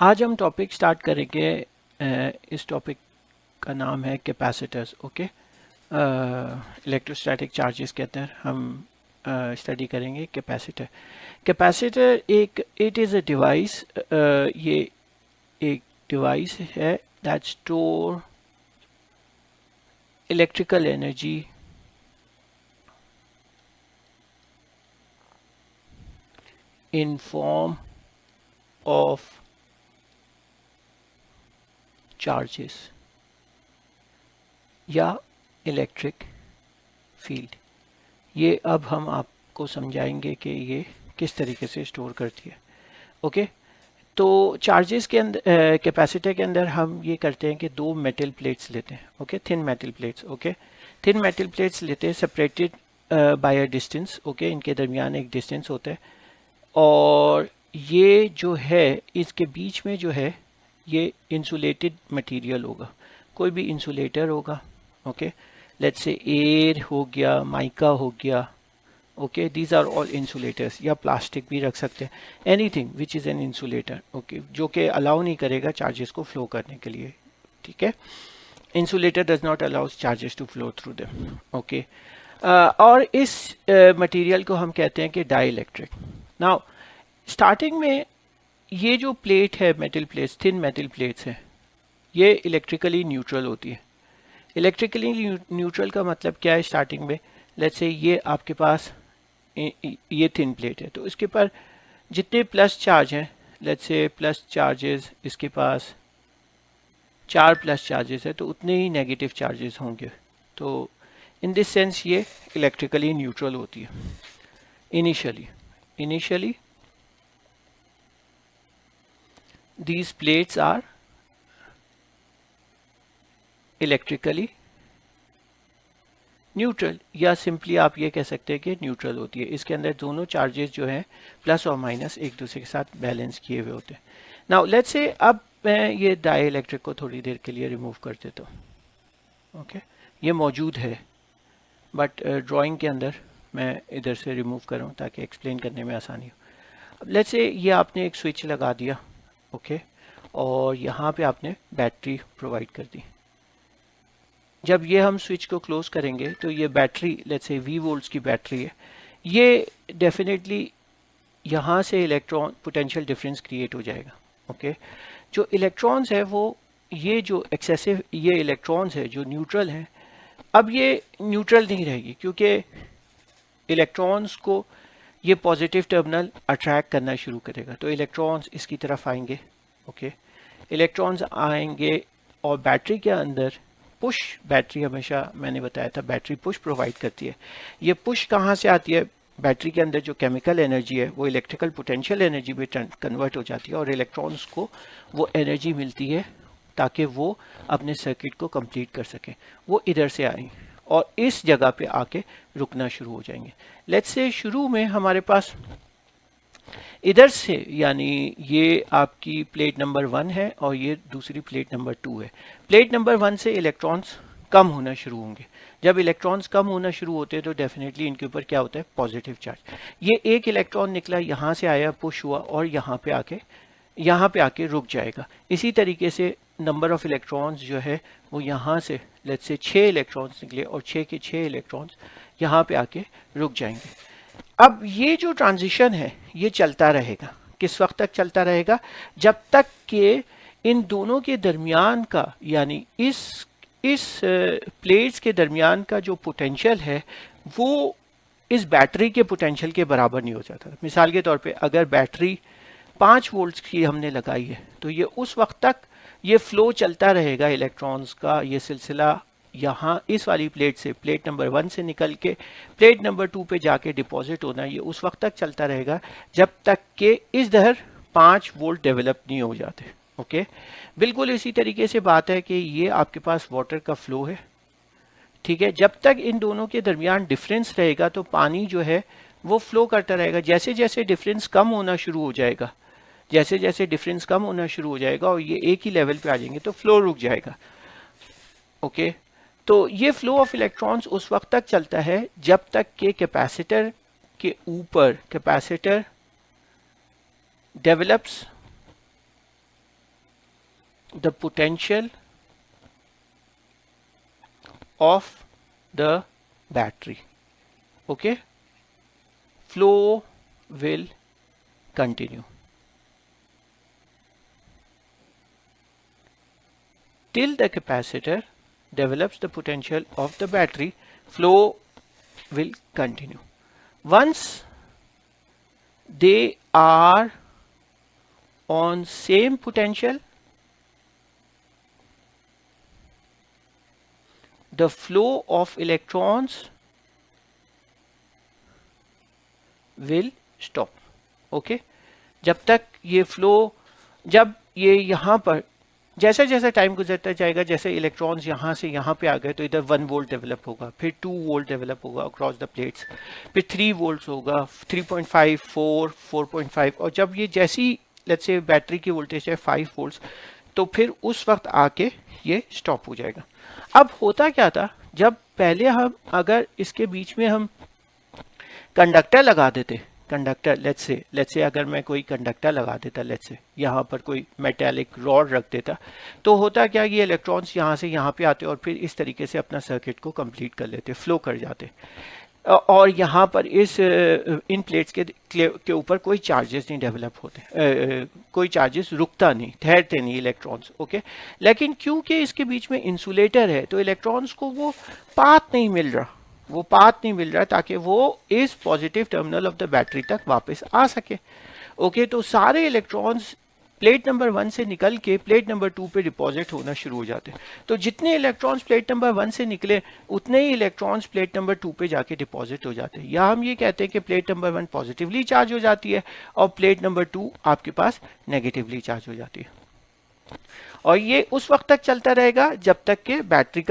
आज हम topic start करेंगे। इस टॉपिक का नाम है कैपेसिटर्स। ओके, इलेक्ट्रोस्टैटिक चार्जेस के अंदर हम स्टडी करेंगे capacitor. Capacitor it is a device, ये एक डिवाइस है that store electrical energy in form of charges या इलेक्ट्रिक फील्ड। ये अब हम आपको समझाएंगे कि ये किस तरीके से स्टोर करती है। ओके, तो चार्जेस के अंदर, कैपेसिटर के अंदर हम ये करते हैं कि दो मेटल प्लेट्स लेते हैं। Okay, thin metal plates. Okay, thin metal plates लेते हैं separated by a distance. Okay, इनके दरमियान एक डिस्टेंस होता है और ये जो है इसके बीच में जो है ये इंसुलेटेड मटेरियल होगा, कोई भी इंसुलेटर होगा। ओके, लेट्स से एयर हो गया, माइका हो गया। Okay, these are all insulators, या प्लास्टिक भी रख सकते हैं, anything which is an insulator. Okay, जो कि अलाउ नहीं करेगा चार्जेस को फ्लो करने के लिए। ठीक है, insulator does not allows charges to flow through them. Okay, और इस मटेरियल को हम कहते हैं कि डाई इलेक्ट्रिक। नाउ स्टार्टिंग में ये जो प्लेट है, metal plates, thin metal plates हैं, ये इलेक्ट्रिकली न्यूट्रल होती है। इलेक्ट्रिकली न्यूट्रल का मतलब क्या है? स्टार्टिंग में लेट्स से ये आपके पास ये थिन प्लेट है, तो इसके पर जितने प्लस चार्ज हैं, लेट्स से प्लस चार्जेस, इसके पास 4 प्लस चार्जेस है, तो उतने ही नेगेटिव चार्जेस होंगे। तो इन दिस सेंस ये इलेक्ट्रिकली न्यूट्रल होती है initially these plates are electrically neutral, या सिंपली आप ये कह सकते हैं कि न्यूट्रल होती है। इसके अंदर दोनों चार्जेस जो हैं प्लस और माइनस एक दूसरे के साथ बैलेंस किए हुए होते हैं। नाउ लेट्स से अब मैं ये डाई इलेक्ट्रिक को थोड़ी देर के लिए रिमूव कर देता हूँ। ओके, ये मौजूद है बट ड्राइंग के अंदर मैं इधर से रिमूव कर रहा हूँ ताकि एक्सप्लेन करने में आसानी हो। अब लेट्स से ये आपने एक स्विच लगा दिया। ओके, और यहाँ पे आपने बैटरी प्रोवाइड कर दी। जब ये हम स्विच को क्लोज करेंगे तो ये battery, let's say V volts की बैटरी है, ये डेफिनेटली यहाँ से इलेक्ट्रॉन पोटेंशियल डिफरेंस क्रिएट हो जाएगा। ओके, जो इलेक्ट्रॉन्स है वो, ये जो एक्सेसिव ये इलेक्ट्रॉन्स है जो न्यूट्रल हैं, अब ये न्यूट्रल नहीं रहेगी क्योंकि इलेक्ट्रॉन्स को ये पॉजिटिव टर्मिनल अट्रैक्ट करना शुरू करेगा, तो इलेक्ट्रॉन्स इसकी तरफ आएंगे। ओके, इलेक्ट्रॉन्स आएंगे और बैटरी के अंदर पुश, बैटरी हमेशा मैंने बताया था बैटरी पुश प्रोवाइड करती है। ये पुश कहाँ से आती है? बैटरी के अंदर जो केमिकल एनर्जी है वो इलेक्ट्रिकल पोटेंशियल एनर्जी में कन्वर्ट हो जाती है और इलेक्ट्रॉन्स को वो एनर्जी मिलती है ताकि वो अपने सर्किट को कंप्लीट कर सकें। वो इधर से आए और इस जगह पे आके रुकना शुरू हो जाएंगे। लेट्स से शुरू में हमारे पास इधर से, यानी ये आपकी प्लेट नंबर 1 है और ये दूसरी प्लेट नंबर 2 है। प्लेट नंबर 1 से इलेक्ट्रॉन्स कम होना शुरू होंगे। जब इलेक्ट्रॉन्स कम होना शुरू होते हैं तो डेफिनेटली इनके ऊपर क्या होता है? Positive charge. ये एक इलेक्ट्रॉन निकला, यहाँ से आया, पुश हुआ और यहाँ पे आके रुक जाएगा। इसी तरीके से नंबर ऑफ इलेक्ट्रॉन्स जो है वो यहाँ से लेट्स से 6 इलेक्ट्रॉन्स निकले और 6 के 6 इलेक्ट्रॉन्स यहाँ पे आके रुक जाएंगे। अब ये जो ट्रांजिशन है ये चलता रहेगा। किस वक्त तक चलता रहेगा? जब तक कि इन दोनों के दरमियान का, यानी इस प्लेट्स के दरमियान का जो पोटेंशियल है वो इस बैटरी के पोटेंशियल के बराबर नहीं हो जाता। मिसाल के तौर पे अगर बैटरी 5 वोल्ट्स की हमने लगाई है तो ये उस वक्त तक ये फ्लो चलता रहेगा इलेक्ट्रॉन्स का, ये सिलसिला यहाँ इस वाली प्लेट से, प्लेट नंबर 1 से निकल के प्लेट नंबर 2 पे जाके डिपॉजिट होना, ये उस वक्त तक चलता रहेगा जब तक कि इस दर 5 वोल्ट डेवलप नहीं हो जाते। ओके, बिल्कुल इसी तरीके से बात है कि ये आपके पास वाटर का फ्लो है। ठीक है, जब तक इन दोनों के दरमियान डिफरेंस रहेगा तो पानी जो है वो फ्लो करता रहेगा। जैसे जैसे डिफरेंस कम होना शुरू हो जाएगा, जैसे जैसे डिफरेंस कम होना शुरू हो जाएगा और ये एक ही लेवल पे आ जाएंगे तो फ्लो रुक जाएगा। ओके, तो ये फ्लो ऑफ इलेक्ट्रॉन्स उस वक्त तक चलता है जब तक कि कैपेसिटर के ऊपर capacitor develops the potential of the battery. Okay, flow will continue till the capacitor develops the potential of the battery. Flow will continue. Once they are on same potential, the flow of electrons will stop. Okay, जब तक ये flow, जब ये यहाँ पर जैसे जैसे time गुजरता जाएगा, जैसे इलेक्ट्रॉन्स यहाँ से यहाँ पे आ गए तो इधर 1 वोल्ट डेवलप होगा, फिर 2 वोल्ट डेवलप होगा अक्रॉस द प्लेट्स, फिर 3 वोल्ट्स होगा, 3.5, 4, 4.5, और जब ये जैसी लेट्स से बैटरी की वोल्टेज है 5 वोल्ट्स, तो फिर उस वक्त आके ये स्टॉप हो जाएगा। अब होता क्या था, जब पहले हम अगर इसके बीच में हम कंडक्टर लगा देते, कंडक्टर लेट्स से अगर मैं कोई कंडक्टर लगा देता, लेट्स से यहाँ पर कोई मेटेलिक रॉड रख देता, तो होता क्या, ये इलेक्ट्रॉन्स यहाँ से यहाँ पे आते और फिर इस तरीके से अपना सर्किट को कंप्लीट कर लेते, फ्लो कर जाते, और यहाँ पर इस इन प्लेट्स के ऊपर कोई चार्जेस नहीं डेवलप होते, कोई चार्जेस रुकता नहीं, ठहरते नहीं इलेक्ट्रॉन्स। ओके, लेकिन क्योंकि इसके बीच में इंसुलेटर है तो इलेक्ट्रॉन्स को वो पाथ नहीं मिल रहा, ताकि वो इस positive terminal of the battery तक वापस आ सके। ओके, तो सारे इलेक्ट्रॉन्स प्लेट नंबर 1 से निकल के प्लेट नंबर 2 पे डिपॉजिट होना शुरू हो जाते हैं। तो जितने इलेक्ट्रॉन्स प्लेट नंबर 1 से निकले उतने ही इलेक्ट्रॉन्स प्लेट नंबर 2 पे जाके डिपॉजिट हो जाते हैं। या हम ये कहते हैं कि प्लेट नंबर 1 पॉजिटिवली चार्ज हो जाती है और प्लेट नंबर 2 आपके पास नेगेटिवली चार्ज हो जाती है। और ये उस वक्त तक चलता रहेगा जब तक कि बैटरी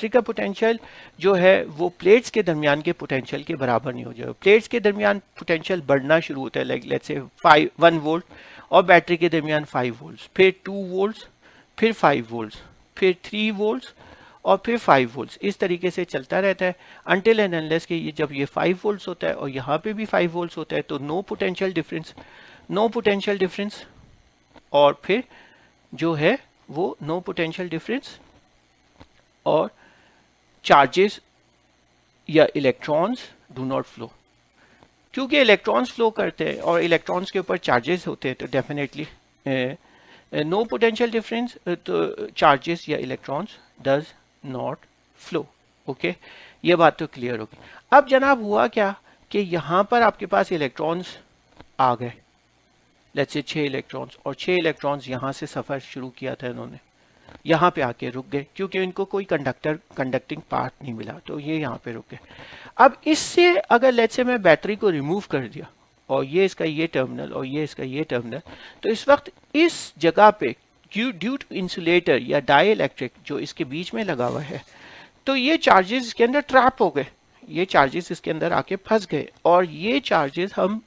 का पोटेंशियल जो है वो प्लेट्स के दरमियान के पोटेंशियल के बराबर नहीं हो जाए। प्लेट्स के दरमियान पोटेंशियल बढ़ना शुरू होता है, लाइक लेट्स से 1 वोल्ट, और बैटरी के दरमियान 5 वोल्ट्स, फिर 2 वोल्ट्स, फिर 5 वोल्ट्स, फिर 3 वोल्ट्स, और फिर 5 वोल्ट्स। इस तरीके से चलता रहता है अनटिल एंड अनलेस कि जब ये 5 वोल्ट्स होता है और यहाँ पे भी 5 वोल्ट्स होता है, तो नो पोटेंशियल डिफरेंस, और फिर जो है वो नो पोटेंशियल डिफरेंस, और चार्जेस या इलेक्ट्रॉन्स डू नॉट फ्लो। क्योंकि इलेक्ट्रॉन्स फ्लो करते हैं और इलेक्ट्रॉन्स के ऊपर चार्जेस होते हैं, तो डेफिनेटली नो पोटेंशियल डिफरेंस, तो चार्जेस या electrons does not flow. Okay, ये बात तो क्लियर होगी। अब जनाब हुआ क्या कि यहाँ पर आपके पास इलेक्ट्रॉन्स आ गए, लेट्स से 6 इलेक्ट्रॉन्स, और 6 इलेक्ट्रॉन्स यहाँ से सफ़र शुरू किया था इन्होंने, यहाँ पे आके रुक गए क्योंकि इनको कोई कंडक्टिंग पार्ट नहीं मिला, तो ये यहाँ पे रुक गए। अब इससे अगर लेट्स से मैं बैटरी को रिमूव कर दिया और ये इसका ये टर्मिनल और ये इसका ये टर्मिनल, तो इस वक्त इस जगह पे ड्यू टू इंसुलेटर या डाई इलेक्ट्रिक जो इसके बीच में लगा हुआ है, तो ये चार्जेस इसके अंदर ट्रैप हो गए, ये चार्जेस इसके अंदर आके फंस गए, और ये चार्जेस हम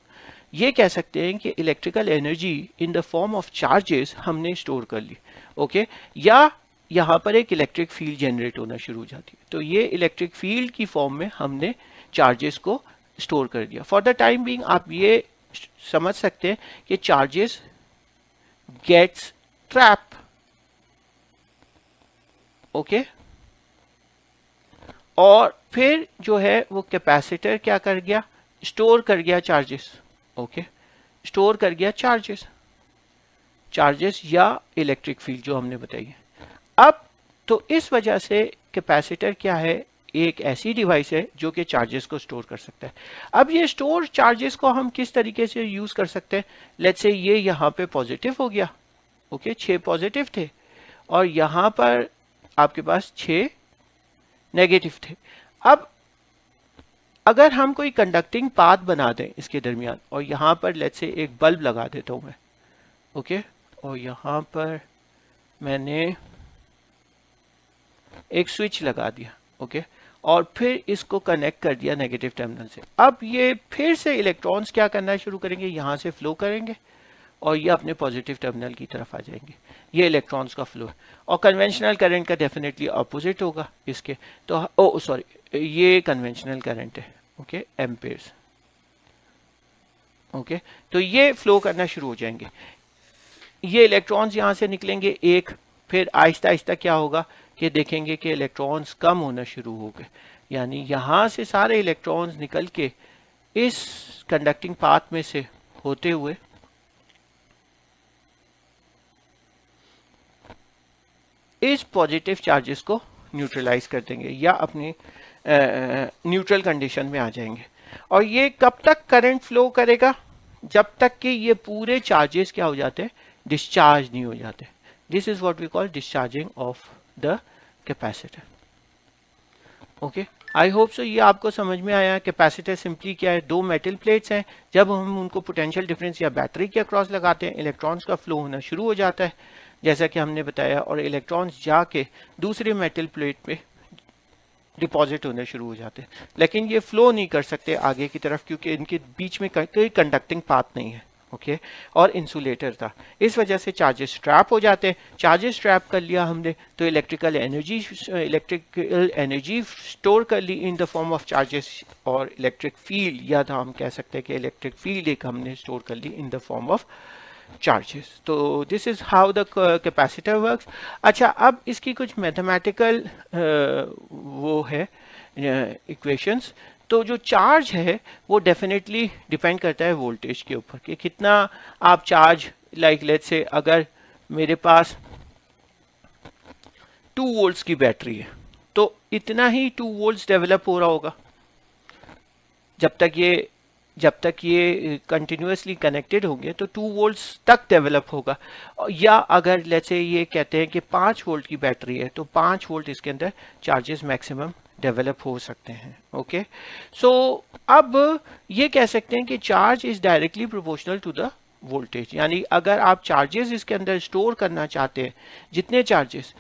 ये कह सकते हैं कि electrical energy in the form of charges हमने स्टोर कर ली। ओके, या यहाँ पर एक इलेक्ट्रिक फील्ड जनरेट होना शुरू हो जाती है, तो ये इलेक्ट्रिक फील्ड की फॉर्म में हमने चार्जेस को स्टोर कर दिया। फॉर द टाइम बीइंग आप ये समझ सकते हैं कि चार्जेस गेट्स ट्रैप। ओके, और फिर जो है वो कैपेसिटर क्या कर गया, स्टोर कर गया चार्जेस। ओके, स्टोर कर गया चार्जेस या इलेक्ट्रिक फील्ड जो हमने बताई है। अब तो इस वजह से कैपेसिटर क्या है, एक ऐसी डिवाइस है जो कि चार्जेस को स्टोर कर सकता है। अब ये स्टोर चार्जेस को हम किस तरीके से यूज कर सकते हैं, लेट्स से ये यहाँ पे पॉजिटिव हो गया, ओके 6 पॉजिटिव थे, और यहाँ पर आपके पास 6 नेगेटिव थे। अब अगर हम कोई कंडक्टिंग पाथ बना दें इसके दरमियान, और यहाँ पर लेट्स से एक बल्ब लगा देता हूँ मैं, ओके, और यहाँ पर मैंने एक स्विच लगा दिया, ओके, और फिर इसको कनेक्ट कर दिया नेगेटिव टर्मिनल से। अब ये फिर से इलेक्ट्रॉन्स क्या करना शुरू करेंगे, यहाँ से फ्लो करेंगे और ये अपने पॉजिटिव टर्मिनल की तरफ आ जाएंगे। ये इलेक्ट्रॉन्स का फ्लो है, और कन्वेंशनल करंट का डेफिनेटली अपोजिट होगा इसके, तो ओ सॉरी ये कन्वेंशनल करंट है, ओके, एम्पेयर्स। ओके, तो ये फ्लो करना शुरू हो जाएंगे। ये इलेक्ट्रॉन्स यहाँ से निकलेंगे एक, फिर आहिस्ता आहिस्ता क्या होगा कि देखेंगे कि इलेक्ट्रॉन्स कम होना शुरू हो गए, यानी यहाँ से सारे इलेक्ट्रॉन्स निकल के इस कंडक्टिंग पाथ में से होते हुए इस पॉजिटिव चार्जेस को न्यूट्रलाइज कर देंगे या अपनी न्यूट्रल कंडीशन में आ जाएंगे। और ये कब तक करंट फ्लो करेगा? जब तक कि ये पूरे चार्जेस क्या हो जाते हैं, डिस्चार्ज नहीं हो जाते। This is what we call discharging of the capacitor. Okay, I hope so ये आपको समझ में आया। कैपेसिटर सिंपली क्या है, दो मेटल प्लेट्स हैं, जब हम उनको पोटेंशियल डिफरेंस या बैटरी के अक्रॉस लगाते हैं इलेक्ट्रॉन्स का फ्लो होना शुरू हो जाता है, जैसा कि हमने बताया, और इलेक्ट्रॉन्स जाके दूसरे मेटल प्लेट पे डिपॉजिट होने शुरू हो जाते हैं। लेकिन ये फ्लो नहीं कर सकते आगे की तरफ क्योंकि इनके बीच में कोई कंडक्टिंग पाथ नहीं है। ओके, और इंसुलेटर था, इस वजह से चार्जेस ट्रैप हो जाते हैं। चार्जेस ट्रैप कर लिया हमने तो इलेक्ट्रिकल एनर्जी स्टोर कर ली in the form of charges, और इलेक्ट्रिक फील्ड, या था हम कह सकते हैं कि इलेक्ट्रिक फील्ड एक हमने स्टोर कर ली in the form of charges. तो this is how the capacitor works. अच्छा, अब इसकी कुछ मैथमेटिकल वो है इक्वेशंस। तो जो चार्ज है वो डेफिनेटली डिपेंड करता है वोल्टेज के ऊपर कि कितना आप चार्ज, लाइक लेट्स से अगर मेरे पास 2 वोल्ट्स की बैटरी है तो इतना ही 2 वोल्ट्स डेवलप हो रहा होगा जब तक ये कंटिन्यूसली कनेक्टेड होंगे तो 2 वोल्ट्स तक डेवलप होगा। या अगर लेट्स से ये कहते हैं कि 5 वोल्ट की बैटरी है तो 5 वोल्ट इसके अंदर चार्जेस मैक्सिमम डेवलप हो सकते हैं। ओके, सो अब ये कह सकते हैं कि charge is directly proportional to the voltage, यानी अगर आप चार्जेस इसके अंदर स्टोर करना चाहते हैं जितने चार्जेस,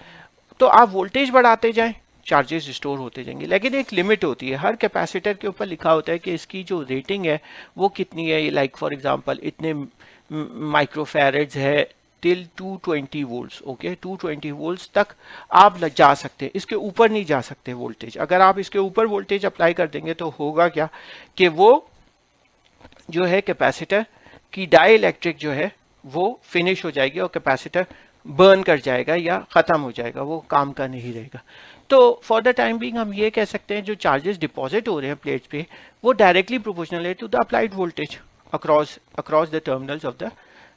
तो आप वोल्टेज बढ़ाते जाएं, चार्जेस स्टोर होते जाएंगे। लेकिन एक लिमिट होती है, हर कैपेसिटर के ऊपर लिखा होता है कि इसकी जो रेटिंग है वो कितनी है। लाइक फॉर एग्जांपल इतने माइक्रोफैरेड्स है टिल 220 वोल्ट्स। ओके, 220 वोल्ट्स तक आप जा सकते हैं, इसके ऊपर नहीं जा सकते वोल्टेज। अगर आप इसके ऊपर वोल्टेज अप्लाई कर देंगे तो होगा क्या कि वो जो है कैपेसिटर की डाई इलेक्ट्रिक जो है वो फिनिश हो जाएगी और कैपेसिटर बर्न कर जाएगा या ख़त्म हो जाएगा, वो काम का नहीं रहेगा। तो फॉर द टाइम बीइंग हम ये कह सकते हैं जो चार्जेस डिपॉजिट हो रहे हैं प्लेट्स पे वो डायरेक्टली प्रोपोर्शनल है to the applied voltage across the terminals of the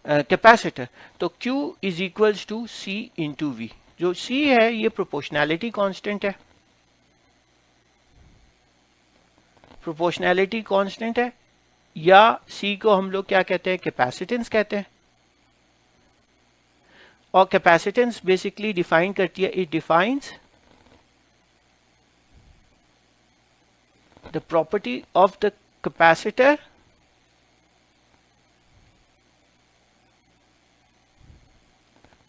capacitor. तो Q is equals to C into V। जो C है ये प्रोपोर्शनैलिटी कांस्टेंट है, प्रोपोर्शनैलिटी कांस्टेंट है, या C को हम लोग क्या कहते हैं, कैपेसिटेंस कहते हैं। और कैपेसिटेंस बेसिकली डिफाइन करती है, it defines the property of the capacitor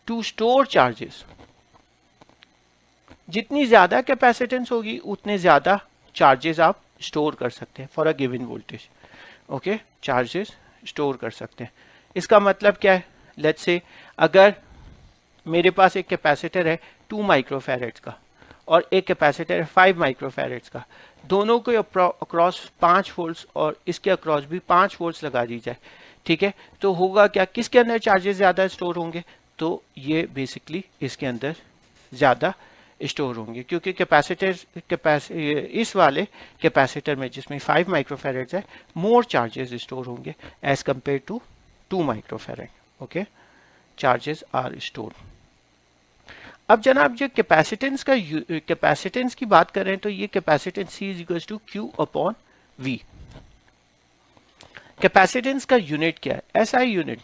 to store charges. जितनी ज्यादा कैपेसिटेंस होगी उतने ज्यादा चार्जेस आप स्टोर कर सकते हैं for a given voltage. Okay, charges store कर सकते हैं। इसका मतलब क्या है, लेट्स से अगर मेरे पास एक कैपेसिटर है 2 माइक्रोफैरेड्स का और एक कैपेसिटर है 5 माइक्रोफैरेड्स का, दोनों को अक्रॉस 5 वोल्ट्स और इसके अक्रॉस भी 5 वोल्ट्स लगा दी जाए, ठीक है, तो होगा क्या, किसके अंदर चार्जेस ज्यादा स्टोर होंगे, तो ये बेसिकली इसके अंदर ज्यादा स्टोर होंगे क्योंकि इस वाले कैपेसिटर में जिसमें 5 माइक्रोफैरेड्स है मोर चार्जेस स्टोर होंगे as compare to 2 microfarad. Okay, charges are store. अब जनाब जो कैपेसिटेंस की बात करें तो ये capacitance C is equals to Q upon V। Capacitance का यूनिट क्या है, SI unit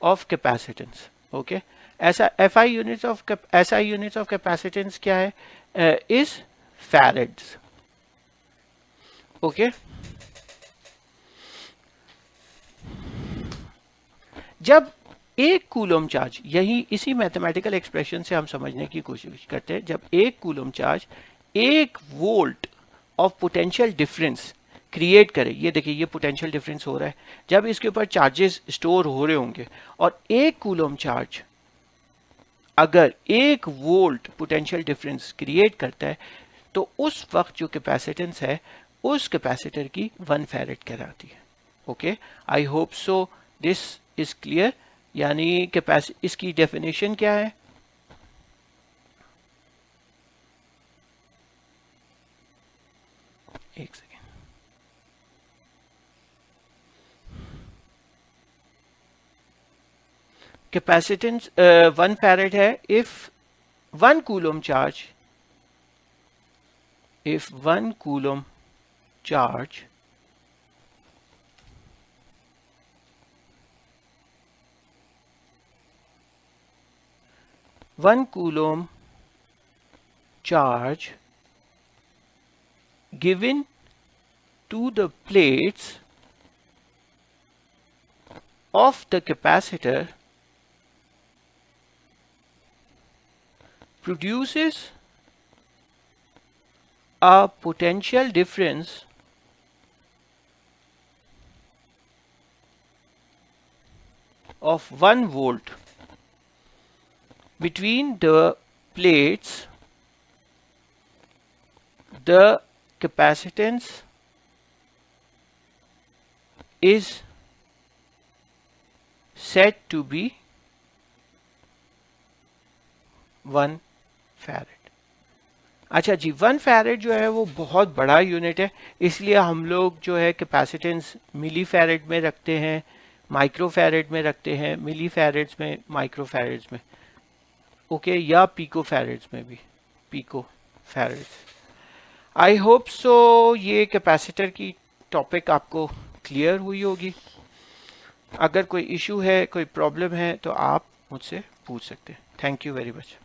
of capacitance. Okay, ऐसा SI यूनिट्स ऑफ कैपेसिटेंस क्या है, इज फैरेड्स। ओके, जब एक कूलम चार्ज, यही इसी मैथमेटिकल एक्सप्रेशन से हम समझने की कोशिश करते हैं, जब एक coulomb charge 1 volt of potential difference create करे, ये देखिए ये पोटेंशियल डिफरेंस हो रहा है, जब इसके ऊपर चार्जेस स्टोर हो रहे होंगे और 1 कूलम चार्ज अगर 1 वोल्ट पोटेंशियल डिफरेंस क्रिएट करता है तो उस वक्त जो कैपेसिटेंस है उस कैपेसिटर की 1 फैरेड कहलाती है। Okay, I hope so this is clear यानी कैपेसिटी, इसकी डेफिनेशन क्या है? एक सेकेंड, कैपेसिटेंस 1 फैरेड है if 1 coulomb charge, if 1 coulomb charge given to the plates of the capacitor produces a potential difference of 1 volt between the plates. The capacitance is said to be 1 farad. अच्छा जी, 1 farad जो है वो बहुत बड़ा unit है, इसलिए हम लोग जो है कैपेसिटेंस मिली फैरेड में रखते हैं, माइक्रो फैरेड में रखते हैं, मिली फैरेड्स में, माइक्रो फैरेड्स में, ओके, या पिको फैरेड्स में भी, पिको फैरेड्स। आई होप सो ये कैपेसिटर की टॉपिक आपको क्लियर हुई होगी। अगर कोई इशू है, कोई प्रॉब्लम है तो आप मुझसे पूछ सकते हैं। Thank you very much.